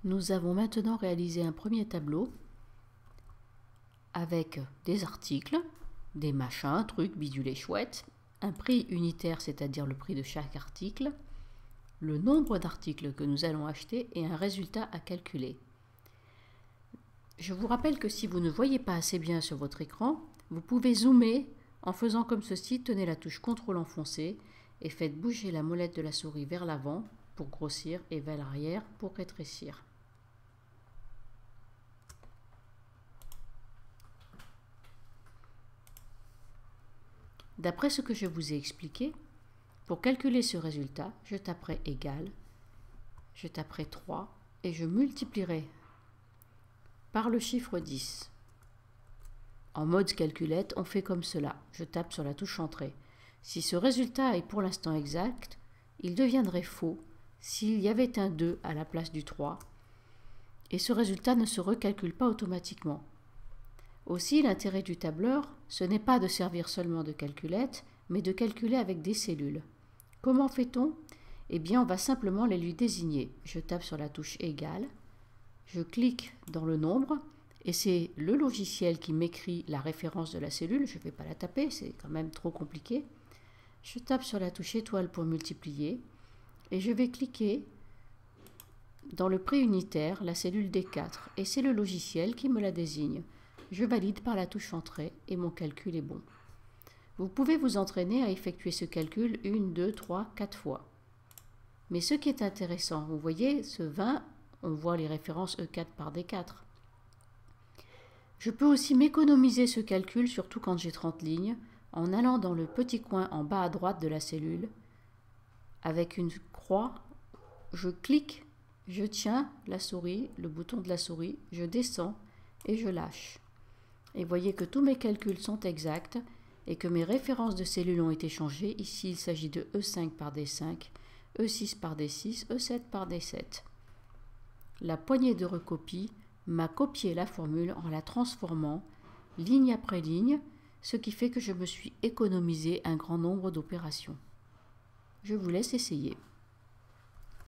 Nous avons maintenant réalisé un premier tableau avec des articles, des machins, trucs, bidules chouettes, un prix unitaire, c'est-à-dire le prix de chaque article, le nombre d'articles que nous allons acheter et un résultat à calculer. Je vous rappelle que si vous ne voyez pas assez bien sur votre écran, vous pouvez zoomer en faisant comme ceci, tenez la touche CTRL enfoncée et faites bouger la molette de la souris vers l'avant pour grossir et vers l'arrière pour rétrécir. D'après ce que je vous ai expliqué, pour calculer ce résultat, je taperai égal, je taperai 3 et je multiplierai par le chiffre 10. En mode calculette, on fait comme cela. Je tape sur la touche entrée. Si ce résultat est pour l'instant exact, il deviendrait faux s'il y avait un 2 à la place du 3 et ce résultat ne se recalcule pas automatiquement. Aussi, l'intérêt du tableur, ce n'est pas de servir seulement de calculette, mais de calculer avec des cellules. Comment fait-on? Eh bien, on va simplement les lui désigner. Je tape sur la touche égale, je clique dans le nombre, et c'est le logiciel qui m'écrit la référence de la cellule. Je ne vais pas la taper, c'est quand même trop compliqué. Je tape sur la touche étoile pour multiplier, et je vais cliquer dans le prix unitaire, la cellule D4, et c'est le logiciel qui me la désigne. Je valide par la touche entrée et mon calcul est bon. Vous pouvez vous entraîner à effectuer ce calcul 1, 2, 3, 4 fois. Mais ce qui est intéressant, vous voyez, ce 20, on voit les références E4 par D4. Je peux aussi m'économiser ce calcul, surtout quand j'ai 30 lignes, en allant dans le petit coin en bas à droite de la cellule. Avec une croix, je clique, je tiens la souris, le bouton de la souris, je descends et je lâche. Et voyez que tous mes calculs sont exacts et que mes références de cellules ont été changées. Ici, il s'agit de E5 par D5, E6 par D6, E7 par D7. La poignée de recopie m'a copié la formule en la transformant ligne après ligne, ce qui fait que je me suis économisé un grand nombre d'opérations. Je vous laisse essayer.